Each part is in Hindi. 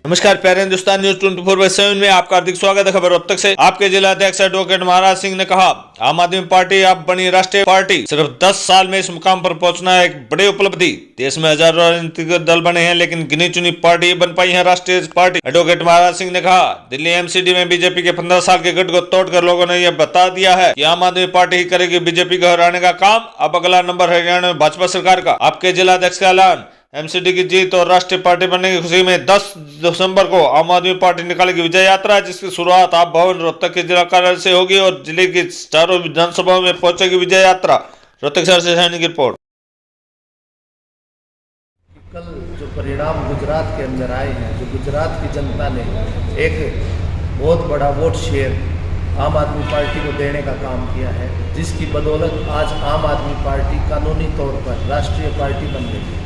नमस्कार प्यारे हिंदुस्तान न्यूज 24/7 में आपका हार्दिक स्वागत है। खबर अब तक से आपके जिला अध्यक्ष एडवोकेट महाराज सिंह ने कहा, आम आदमी पार्टी अब बनी राष्ट्रीय पार्टी। सिर्फ 10 साल में इस मुकाम पर पहुंचना एक बड़ी उपलब्धि। देश में हजारों राजनीतिक दल बने हैं, लेकिन गिनी चुनी पार्टी बन पाई है राष्ट्रीय पार्टी। एडवोकेट महाराज सिंह ने कहा, दिल्ली एमसीडी में बीजेपी के 15 साल के गठ को तोड़कर लोगों ने यह बता दिया है कि आम आदमी पार्टी ही करेगी बीजेपी को हराने का काम। अब अगला नंबर हरियाणा में भाजपा सरकार का। आपके जिला अध्यक्ष का ऐलान, एमसीडी की जीत और राष्ट्रीय पार्टी बनने की खुशी में 10 दिसंबर को आम आदमी पार्टी निकालेगी विजय यात्रा, जिसकी शुरुआत आप भवन रोहतक के जिला कार्यालय से होगी और जिले की चारों विधानसभाओं में पहुंचेगी विजय यात्रा। रोहतक शहर से सैनिक की रिपोर्ट। कल जो परिणाम गुजरात के अंदर आए हैं, जो गुजरात की जनता ने एक बहुत बड़ा वोट शेयर आम आदमी पार्टी को देने का काम किया है, जिसकी बदौलत आज आम आदमी पार्टी कानूनी तौर पर राष्ट्रीय पार्टी बन गई है।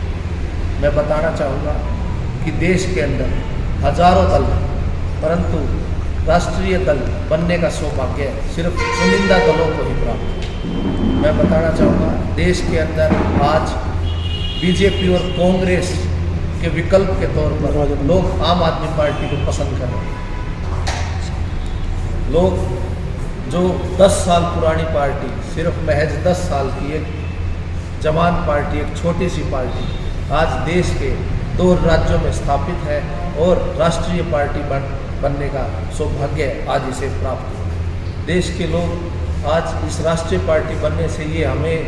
मैं बताना चाहूँगा कि देश के अंदर हजारों दल हैं, परंतु राष्ट्रीय दल बनने का सौभाग्य सिर्फ चुनिंदा दलों को ही प्राप्त है। मैं बताना चाहूँगा, देश के अंदर आज बीजेपी और कांग्रेस के विकल्प के तौर पर लोग आम आदमी पार्टी को पसंद कर रहे हैं। लोग जो 10 साल पुरानी पार्टी, सिर्फ महज 10 साल की एक जवान पार्टी, एक छोटी सी पार्टी आज देश के 2 राज्यों में स्थापित है और राष्ट्रीय पार्टी बनने का सौभाग्य आज इसे प्राप्त हुआ। देश के लोग आज इस राष्ट्रीय पार्टी बनने से ये हमें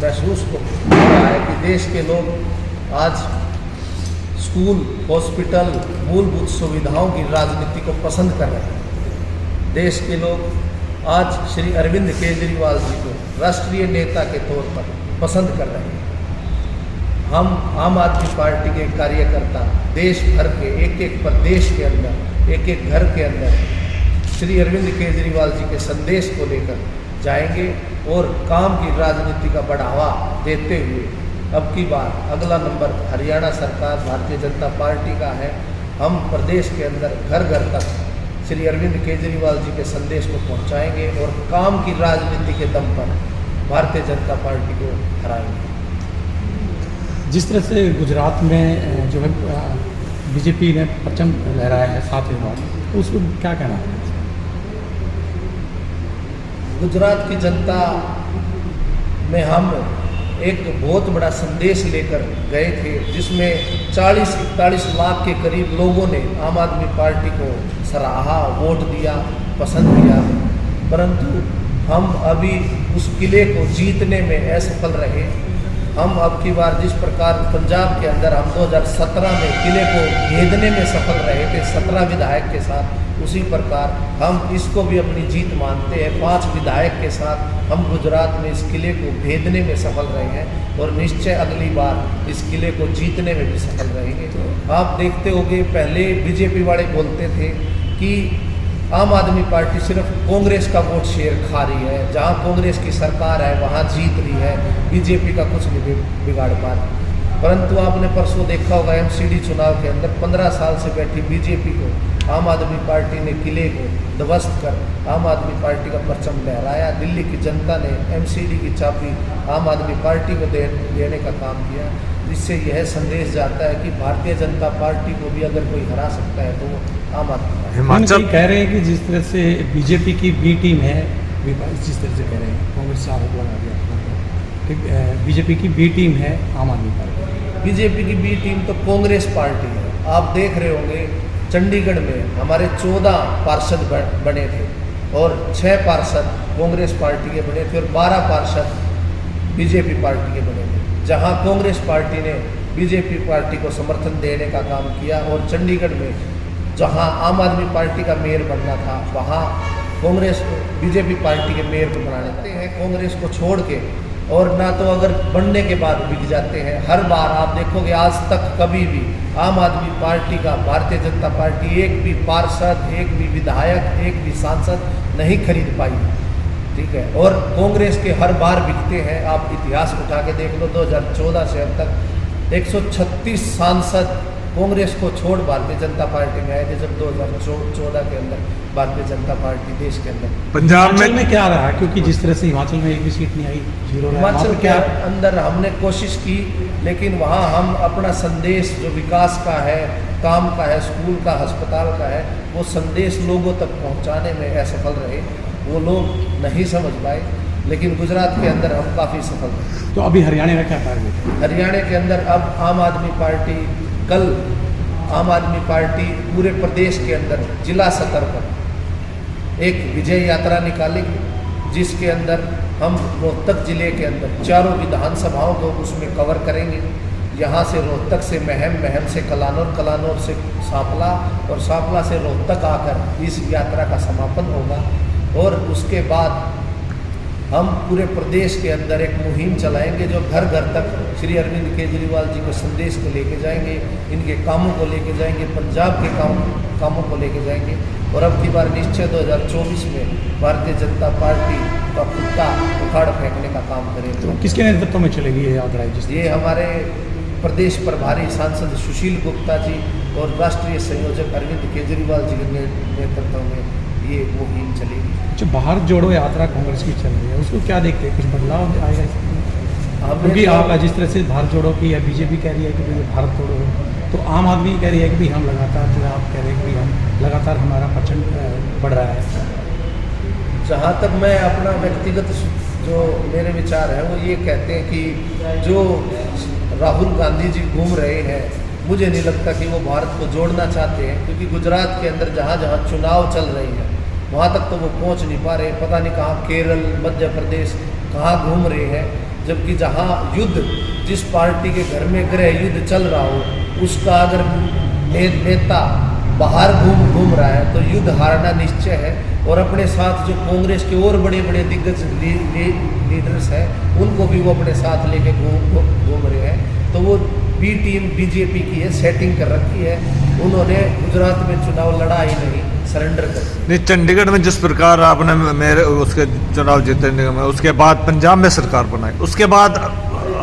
महसूस हो रहा है कि देश के लोग आज स्कूल, हॉस्पिटल, मूलभूत सुविधाओं की राजनीति को पसंद कर रहे हैं। देश के लोग आज श्री अरविंद केजरीवाल जी को राष्ट्रीय नेता के तौर पर पसंद कर रहे हैं। हम आम आदमी पार्टी के कार्यकर्ता देश भर के एक प्रदेश के अंदर, एक घर के अंदर श्री अरविंद केजरीवाल जी के संदेश को लेकर जाएंगे और काम की राजनीति का बढ़ावा देते हुए अब की बार अगला नंबर हरियाणा सरकार भारतीय जनता पार्टी का है। हम प्रदेश के अंदर घर घर तक श्री अरविंद केजरीवाल जी के संदेश को पहुंचाएंगे और काम की राजनीति के दम पर भारतीय जनता पार्टी को हराएंगे। जिस तरह से गुजरात में जो है बीजेपी ने परचम लहराया है 7वें बार, तो उसको क्या कहना है? गुजरात की जनता में हम एक बहुत बड़ा संदेश लेकर गए थे, जिसमें 40-41 लाख के करीब लोगों ने आम आदमी पार्टी को सराहा, वोट दिया, पसंद किया, परंतु हम अभी उस किले को जीतने में असफल रहे। हम अब की बार जिस प्रकार पंजाब के अंदर हम 2017 में किले को भेदने में सफल रहे थे 17 विधायक के साथ, उसी प्रकार हम इसको भी अपनी जीत मानते हैं। 5 विधायक के साथ हम गुजरात में इस किले को भेदने में सफल रहे हैं और निश्चय अगली बार इस किले को जीतने में भी सफल रहेंगे। आप देखते होंगे, पहले बीजेपी वाले बोलते थे कि आम आदमी पार्टी सिर्फ कांग्रेस का वोट शेयर खा रही है, जहां कांग्रेस की सरकार है वहां जीत रही है, बीजेपी का कुछ नहीं बिगाड़ पा रही। परंतु आपने परसों देखा होगा एमसीडी चुनाव के अंदर 15 साल से बैठी बीजेपी को आम आदमी पार्टी ने किले को ध्वस्त कर आम आदमी पार्टी का परचम लहराया। दिल्ली की जनता ने एमसीडी की चाबी आम आदमी पार्टी को देने का काम किया, जिससे यह संदेश जाता है कि भारतीय जनता पार्टी को भी अगर कोई हरा सकता है तो वो आम आदमी हिमाचल कह रहे हैं कि जिस तरह से बीजेपी की बी टीम है, जिस तरह से कह रहे हैं कांग्रेस से आरोप लगा दिया, बीजेपी की बी टीम है आम आदमी पार्टी। बीजेपी की बी टीम तो कांग्रेस पार्टी है। आप देख रहे होंगे चंडीगढ़ में हमारे 14 पार्षद बने थे और 6 पार्षद कांग्रेस पार्टी के बने थे और 12 पार्षद बीजेपी पार्टी के बने थे, जहां कांग्रेस पार्टी ने बीजेपी पार्टी को समर्थन देने का काम किया और चंडीगढ़ में जहां आम आदमी पार्टी का मेयर बनना था वहां कांग्रेस बीजेपी पार्टी के मेयर को बना लेते हैं कांग्रेस को छोड़ के, और ना तो अगर बनने के बाद बिक जाते हैं। हर बार आप देखोगे आज तक कभी भी आम आदमी पार्टी का, भारतीय जनता पार्टी एक भी पार्षद, एक भी विधायक, एक भी सांसद नहीं खरीद पाई, ठीक है। और कांग्रेस के हर बार बिकते हैं। आप इतिहास उठा के देख लो, 2014 से अब तक 136 सांसद कांग्रेस को छोड़ भारतीय जनता पार्टी में आए थे जब 2014 के अंदर भारतीय जनता पार्टी देश के अंदर। पंजाब हिमाचल में क्या रहा, क्योंकि जिस तरह से हिमाचल में एक भी सीट नहीं आई, जीरो रहा, हिमाचल वहाँ पे के अंदर हमने कोशिश की, लेकिन वहाँ हम अपना संदेश जो विकास का है, काम का है, स्कूल का, अस्पताल का है, वो संदेश लोगों तक पहुँचाने में असफल रहे, वो लोग नहीं समझ पाए। लेकिन गुजरात के अंदर हम काफ़ी सफल रहे। तो अभी हरियाणा का क्या टारगेट है? हरियाणा के अंदर अब आम आदमी पार्टी, कल आम आदमी पार्टी पूरे प्रदेश के अंदर जिला स्तर पर एक विजय यात्रा निकालेगी, जिसके अंदर हम रोहतक जिले के अंदर चारों विधानसभाओं को उसमें कवर करेंगे। यहाँ से रोहतक से महम, महम से कलानौर, कलानौर से सांपला और सांपला से रोहतक आकर इस यात्रा का समापन होगा। और उसके बाद हम पूरे प्रदेश के अंदर एक मुहिम चलाएंगे जो घर घर तक श्री अरविंद केजरीवाल जी के संदेश को लेके जाएंगे, इनके कामों को लेके जाएंगे, पंजाब के कामों को लेके जाएंगे। और अब की बार निश्चय 2024 में भारतीय जनता पार्टी का कुत्ता उखाड़ फेंकने का काम करेंगे। तो किसके नेतृत्व में चलेगी ये यात्रा? ये हमारे प्रदेश प्रभारी सांसद सुशील गुप्ता जी और राष्ट्रीय संयोजक अरविंद केजरीवाल जी के नेतृत्व में ये मुहिम चलेगी। जो भारत जोड़ो यात्रा कांग्रेस की चल रही है, उसको क्या देखते हैं, कुछ बदलाव आएगा इसमें? क्योंकि आप जिस तरह से भारत जोड़ो की या बीजेपी कह रही है कि भाई भारत जोड़ो, तो आम आदमी कह रही है कि भाई हम लगातार, जो आप कह रहे हैं कि भाई हम लगातार हमारा % बढ़ रहा है। जहाँ तक मैं अपना व्यक्तिगत जो मेरे विचार हैं वो ये कहते हैं कि जो राहुल गांधी जी घूम रहे हैं, मुझे नहीं लगता कि वो भारत को जोड़ना चाहते हैं, क्योंकि गुजरात के अंदर जहाँ जहाँ चुनाव चल रही है वहाँ तक तो वो पहुँच नहीं पा रहे। पता नहीं कहाँ केरल, मध्य प्रदेश कहाँ घूम रहे हैं, जबकि जहाँ युद्ध, जिस पार्टी के घर में गृह युद्ध चल रहा हो, उसका अगर नेता बाहर घूम रहा है तो युद्ध हारना निश्चय है। और अपने साथ जो कांग्रेस के और बड़े बड़े दिग्गज लीडर्स हैं, उनको भी वो अपने साथ लेके घूम रहे हैं। तो वो बी टीम बीजेपी की है, सेटिंग कर रखी है। उन्होंने गुजरात में चुनाव लड़ा ही नहीं, सरेंडर कर दिया। नहीं, चंडीगढ़ में जिस प्रकार आपने मेरे उसके चुनाव जीतने में, उसके बाद पंजाब में सरकार बनाई, उसके बाद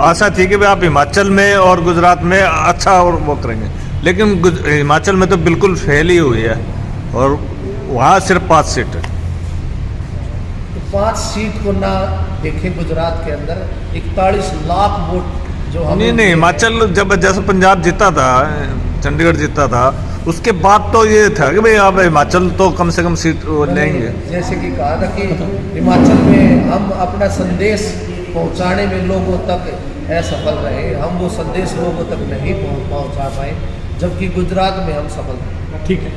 आशा थी कि भाई आप हिमाचल में और गुजरात में अच्छा और वो करेंगे, लेकिन हिमाचल में तो बिल्कुल फेल ही हुई है और वहाँ सिर्फ 5 सीट है। तो 5 सीट को ना देखें, गुजरात के अंदर 41 लाख वोट जो नहीं, हिमाचल जब जैसे पंजाब जीता था, चंडीगढ़ जीता था, उसके बाद तो ये था कि भाई आप हिमाचल तो कम से कम सीट लेंगे। जैसे कि कहा था कि हिमाचल में हम अपना संदेश पहुंचाने में लोगों तक असफल रहे, हम वो संदेश लोगों तक नहीं पहुंचा पाए, जबकि गुजरात में हम सफल रहे। ठीक है।